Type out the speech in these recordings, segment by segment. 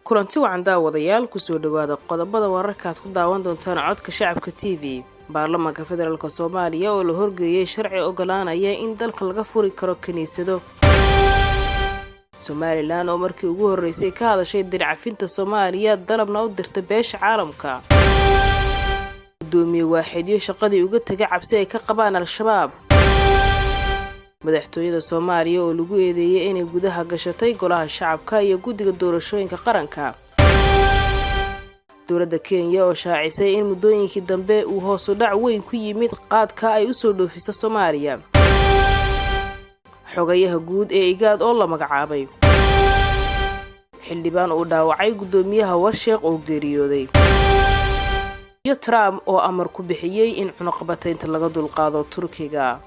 kulanti wacan daawadayaal kusoo dhawaada qodobada wararkaad ku daawan doontaan codka shacabka TV. baarlamaanka federaalka Soomaaliya oo la horgeeyay sharci ogolaanaya in dalka laga furi karo kaniisado. Somaliland oo markii ugu horeysay ka hadashay dinacafinta Soomaaliya dalabna u dirtay beesha caalamka. gudoomiye waaxidyo shaqadii uga tagay cabsi ay ka qabaan al-shabaab. madaxtooyada Soomaaliya oo lagu eedeeyay inay gudaha gashatay golaha shacabka iyo guddiga doorashooyinka qaranka. dowladda Kenya oo shaacisay in muddooyinkii dambe uu hoos u dhac weyn ku yimid qaadka ay u soo dhoofiso Soomaaliya. xogayaha guud ee IGAD oo la magacaabay. xildhibaan uu dhaawacay gudoomiyaha Warsheeq oo geeriyooday. iyo Trump oo amar ku bixiyay in cunaqabataynta laga dulqaado Turkiga.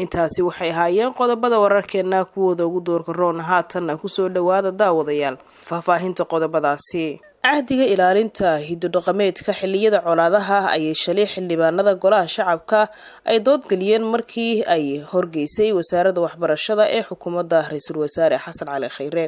intaasi waxay ahaayeen qodobada wararkeena kuwooda ugu doorka roon haatan ku soo dhawaada daawadayaal faahfaahinta qodobadaasi. ahdiga ilaalinta hiddo-dhaqameedka xilliyada colaadaha ayay shalay xildhibaanada golaha shacabka ay doodgaliyeen markii ay horgeysay wasaaradda waxbarashada ee xukuumadda ra'iisul wasaare Xasan Cali Khayre.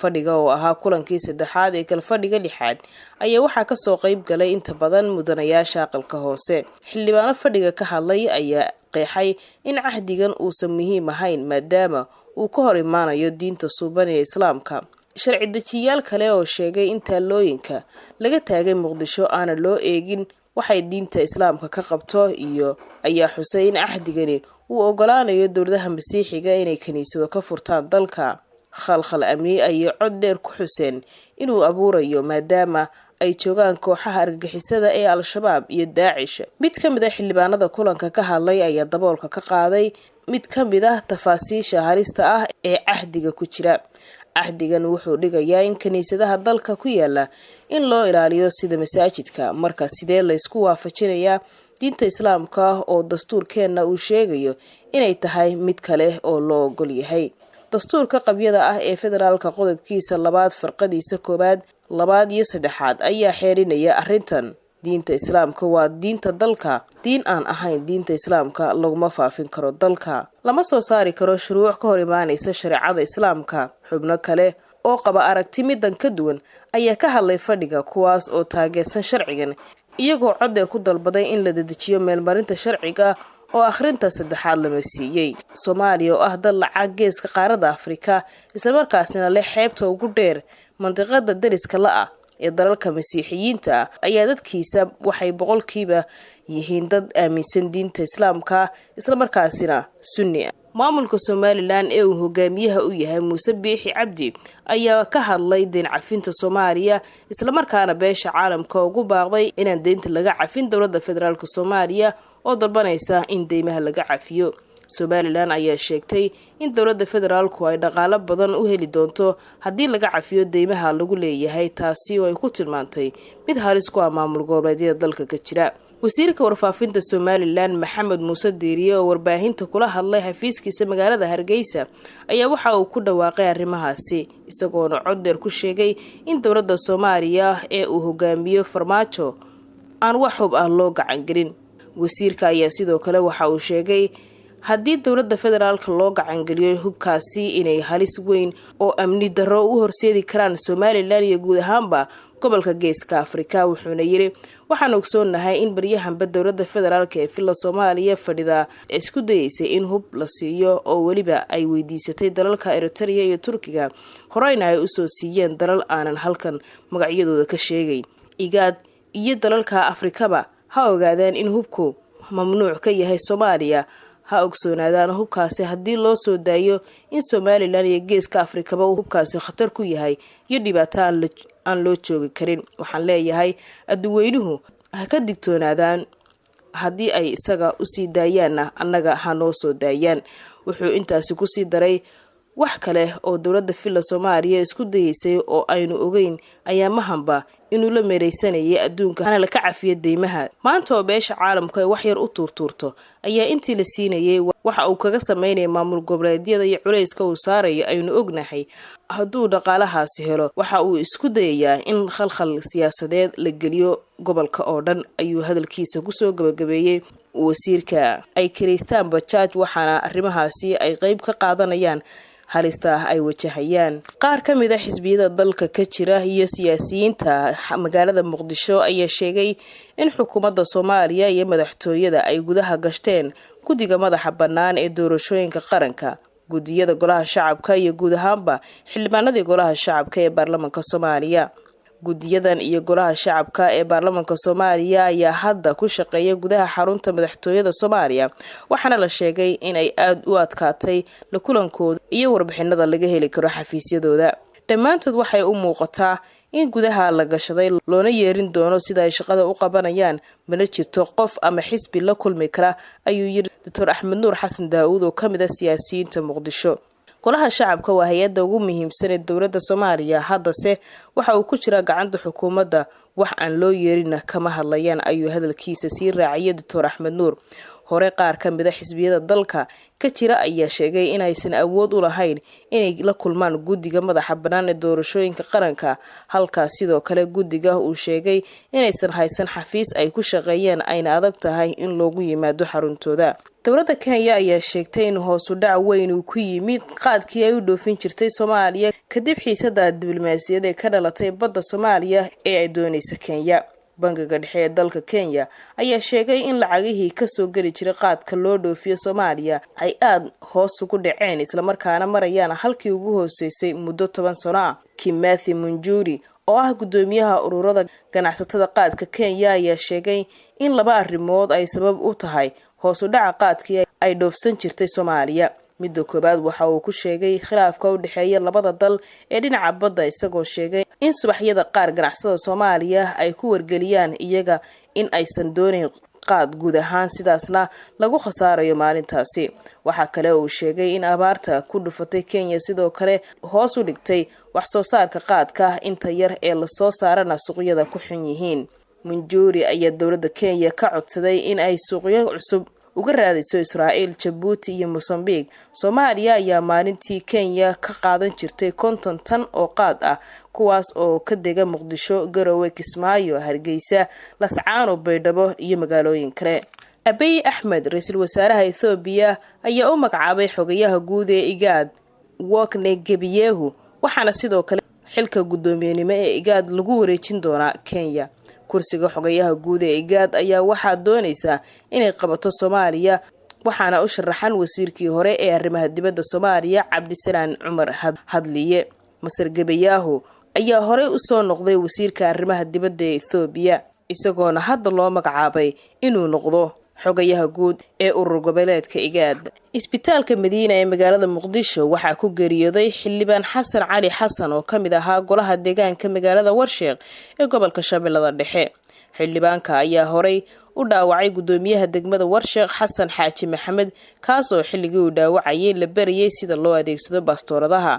fadhiga oo ahaa kulankii saddexaad ee kala fadhiga lixaad ayaa waxaa ka soo qayb galay inta badan mudanayaasha aqalka hoose. xildhibaano fadhiga ka hadlay ayaa qeexay in ahdigan uusan muhiim ahayn maadaama uu ka hor imaanayo diinta suuban ee Islaamka. sharci dejiyaal kale oo sheegay in taalooyinka laga taagay Muqdisho aan loo eegin waxay diinta Islaamka ka qabto iyo ayaa xusay in ahdigani uu ogolaanayo dowladaha Masiixiga inay kaniisado ka furtaan dalka. khalkhal amni ay cod dheer ku xuseen inuu abuurayo maadaama ay joogaan kooxaha argagixisada ee al-shabaab iyo Daacish. mid ka mid ah xildhibaanada kulanka ka hadlay ayaa daboolka ka qaaday mid ka mid ah tafaasiisha halista ah ee ahdiga ku jira. ahdigan wuxuu dhigayaa in kaniisadaha dalka ku yaala in loo ilaaliyo sida masaajidka. marka sidee la isku waafajinayaa diinta Islaamka oo dastuurkeena uu sheegayo inay tahay mid kale oo loo ogol yahay. dastuurka qabyada ah ee federaalka qodobkiisa 2 farqadiisa 1, 2 iyo 3 ayaa xeerinaya arrintan. diinta Islaamka waa diinta dalka. diin aan ahayn diinta Islaamka laguma faafin karo dalka. lama soo saari karo shuruuc ka hor imaanaysa shariicada Islaamka. xubno kale oo qaba aragti midan ka duwan ayaa ka hadlay fadhiga kuwaas oo taageersan sharcigan iyagoo cod dheer ku dalbaday in la dedejiyo meelmarinta sharciga oo akhrinta saddexaad lama siiyay. Soomaaliya oo ah dal lacag geeska qaaradda Afrika isla markaasina leh xeebta ugu dheer mantiqada dariska la ee dalalka Masiixiyiinta ayaa dadkiisa waxay boqolkiiba yihiin dad aaminsan diinta Islaamka isla markaasina Sunni. maamulka Somaliland ee uu hogaamiyaha u yahay Muuse Biixi Cabdi ayaa ka hadlay dinacafinta Soomaaliya isla markaana beesha caalamka ugu baaqday inaan deynta laga cafin dowladda federaalka Soomaaliya oo dalbanaysa in deymaha laga cafiyo. Somaliland ayaa sheegtay in dowladda federaalku ay dhaqaale badan u heli doonto haddii laga cafiyo deymaha lagu leeyahay, taasi oo ay ku tilmaantay mid halis ku ah maamul goboleedyada dalka ka jira. wasiirka warfaafinta Somaliland Maxamed Muuse Diiriye oo warbaahinta kula hadlay xafiiskiisa magaalada Hargeysa ayaa waxa uu ku dhawaaqay arrimahaasi isagoona cod dheer ku sheegay in dowladda Soomaaliya ee uu hogaamiyo Farmaajo aan wax hub ah loo gacan gelin. wasiirka ayaa sidoo kale waxa uu sheegay haddii dowladda federaalka loo gacan geliyo hubkaasi inay halis weyn oo amni darro u horseedi karaan Somaliland iyo guud ahaanba gobolka geeska Afrika. wuxuuna yiri waxaan ogsoonahay in baryahanba dowladda federaalka ee filla Soomaaliya fadhida isku dayeysay in hub la siiyo oo waliba ay weydiisatay dalalka Eritrea iyo Turkiga horeyna ay u soo siiyeen dalal aanan halkan magacyadooda ka sheegay. IGAD iyo dalalka Afrikaba ha ogaadaan in hubku mamnuuc ka yahay Soomaaliya. ha ogsoonaadaan hubkaasi haddii loo soo daayo in Somaliland iyo geeska Afrikaba uu hubkaasi khatar ku yahay iyo dhibaato aan loo joogi karin. waxaan leeyahay adduweynuhu ha ka digtoonaadaan haddii ay isaga u sii daayaanna annaga ha noo soo daayaan. wuxuu intaasi ku sii daray wax kale oo dowladda filla Soomaaliya isku dayeysay oo aynu ogeyn ayaa mahanba inuu la meereysanayay adduunka hana la ka cafiyo deymaha. maanta oo beesha caalamka ay wax yar u tuurtuurto ayaa intii la siinayay waxa uu kaga sameynaya maamul goboleedyada iyo culayska uu saarayo aynu ognahay hadduu dhaqaalahaasi helo waxa uu isku dayayaa in khalkhal siyaasadeed la geliyo gobolka oo dhan ayuu hadalkiisa kusoo gabagabeeyey wasiirka ay kiristaan bajaaj waxaana arrimahaasi ay qayb ka qaadanayaan halista ay wajahayaan qaar ka mid ah xisbiyada dalka ka jira iyo siyaasiyiinta magaalada Muqdisho ayaa sheegay in xukuumadda Soomaaliya iyo madaxtooyada ay gudaha gashteen guddiga madaxa bannaan ee doorashooyinka qaranka gudiyada golaha shacabka iyo guud ahaanba xildhibaanadii golaha shacabka ee baarlamaanka Soomaaliya gudiyadan iyo golaha shacabka ee baarlamaanka Soomaaliya ayaa hadda ku shaqeeya gudaha xarunta madaxtooyada Soomaaliya waxaana la sheegay in ay aad u adkaatay la kulankooda iyo warbixinada laga heli karo xafiisyadooda dhammaantood waxay u muuqataa in gudaha la gashaday loona yeerin doono sida ay shaqada u qabanayaan mana jirto qof ama xisbi la kulmi kara ayuu yiri Dr. Axmed Nuur Xasan Daawud oo kamid ah siyaasiyiinta Muqdisho golaha shacabka waa hay'adda ugu muhiimsan ee dawladda Soomaaliya haddase waxa uu ku jira gacanta xukuumadda wax aan loo yeerin kama hadlayaan ayuu hadalkiisa sii raaciyay Dr. Axmed Nuur hore qaar ka mid ah xisbiyada dalka ka jira ayaa sheegay in aysan awood u lahayn inay la kulmaan guddiga madaxa bannaan ee doorashooyinka qaranka halkaas sidoo kale guddiga uu sheegay inaysan haysan xafiis ay ku shaqeeyeen ayna adag tahay in loogu yimaado xaruntooda dawladda Kenya ayaa sheegtay in hoos u dhac weyn uu ku yimid qaadkii ay u dhoofin jirtay Soomaaliya kadib xiisada diblomaasiyadda ee ka dhalatay badda Soomaaliya ee ay doonayso Kenya bangiga dhexe ee dalka Kenya ayaa sheegay in lacagihii ka soo gali jiray qaadka loo dhoofiyo Soomaaliya ay aad hoos ugu dhaceen isla markaana marayaan halkii ugu hooseysay muddo 10 sano ah Kimathi Munjuri oo ah gudoomiyaha ururada ganacsatada qaadka Kenya ayaa sheegay in laba arrimood ay sabab u tahay hoos u dhaca qaadkii ay dhoofsan jirtay Soomaaliya midda koobaad waxa uu ku sheegay khilaafka u dhaxeeya labada dal ee dhinaca badda isagoo sheegay in subaxyada qaar ganacsatada Soomaaliya ay ku wargeliyaan iyaga in aysan doonayn qaad guud ahaan sidaasna lagu khasaarayo maalintaasi waxa kale oo sheegay in abaarta ku dhufatay Kenya sidoo kale hoos u dhigtay wax soo saarka qaadka inta yar ee la soo saarana suuqyada ku xun yihiin Munjuri ayaa dawladda Kenya ka codsaday in ay suuqyo cusub uga raadiso Israa'iil, Djibouti iyo Mozambique. Soomaaliya ayaa maalintii Kenya ka qaadan jirtay 50 tan oo qaad ah kuwaas oo ka dega Muqdisho, Garowe, Kismaayo, Hargeysa, Lascaano, Baydhabo iyo magaalooyin kale. Abiy Ahmed, ra'iisul wasaaraha Ethiopia, ayaa u magacaabay xogayaha guud ee IGAD, Workney Gebiyehu, waxaana sidoo kale xilka gudoomiyenimo ee IGAD lagu wareejin doonaa Kenya. kursiga xogayaha guud ee IGAD ayaa waxa doonaysa inay qabato Soomaaliya waxaana u sharaxan wasiirkii hore ee arrimaha dibadda Soomaaliya Cabdisalaan Cumar Hadliye Masar Gebiyahu ayaa hore u soo noqday wasiirka arrimaha dibadda ee Ethiopia isagoona hadda loo magacaabay inuu noqdo xogayaha guud ee urur goboleedka IGAD isbitaalka Madiina ee magaalada Muqdisho waxa ku geeriyooday xildhibaan Xasan Cali Xasan oo kamid ahaa golaha deegaanka magaalada Warsheeq ee gobolka Shabeellada Dhexe xildhibaanka ayaa horey u dhaawacay gudoomiyaha degmada Warsheeq Xasan Xaaji Maxamed kaas oo xilligii uu dhaawacay la bariyay sida loo adeegsado bastooradaha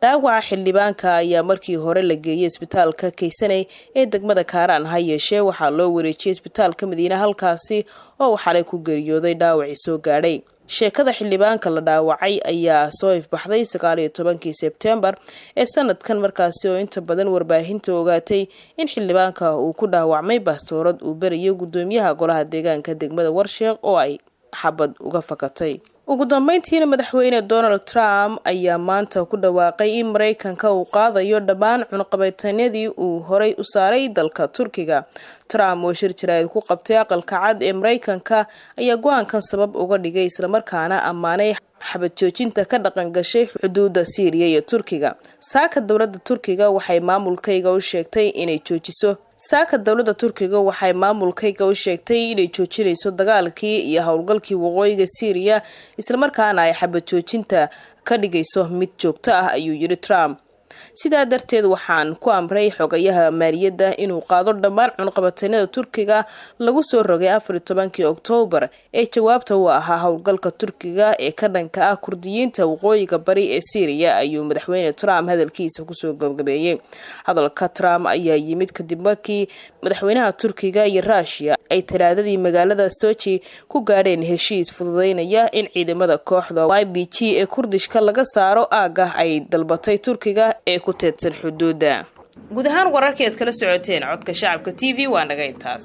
dhaawaca xildhibaanka ayaa markii hore la geeyay isbitaalka Kaysanay ee degmada Kaaraan ha yeeshee waxaa loo wareejiyay isbitaalka Madiina halkaasi oo xalay ku geeriyooday dhaawac soo gaadhay sheekada xildhibaanka la dhaawacay ayaa soo ifbaxday 19 September ee sanadkan markaasi oo inta badan warbaahinta ogaatay in xildhibaanka uu ku dhaawacmay bastoorad uu bariyo gudoomiyaha golaha deegaanka degmada Warsheeq oo ay xabad uga fakatay ugu dambeyntiina madaxweyne Donald Trump ayaa maanta ku dhawaaqay in Mareykanka uu qaadayo dhammaan cunaqabateynadii uu horey u saaray dalka Turkiga Trump oo shir jirayd ku qabtay aqalka cad ee Mareykanka ayaa go'aankan sabab uga dhigay isla markaana ammaanay xabad joojinta ka dhaqan gashay xuduudda Syria iyo Turkiga saaka dawladda Turkiga waxay maamulkayga u sheegtay inay joojiso inay joojinayso dagaalkii iyo howlgalkii waqooyiga Syria isla markaana ay xabad joojinta ka dhigayso mid joogto ah ayuu yiri Trump sidaa darteed waxaan ku amray xogayaha maaliyadda inuu qaado dhammaan cunaqabateynada Turkiga lagu soo rogay 14 Oktoobar ee jawaabta u ahaa howlgalka Turkiga ee ka dhanka ah Kurdiyiinta waqooyiga bari ee Syria ayuu madaxweyne Trump hadalkiisa ku soo gabagabeeyay. Hadalka Trump ayaa yimid kadib markii madaxweynaha Turkiga iyo Russia ay talaadadii magaalada Sochi ku gaadheen heshiis fududeynaya in ciidamada kooxda YPG ee Kurdishka laga saaro aaga ay dalbatay Turkiga ee ku teedsan xuduudda. guud ahaan wararkeed kala socoteen codka shacabka TV waa naga intaas.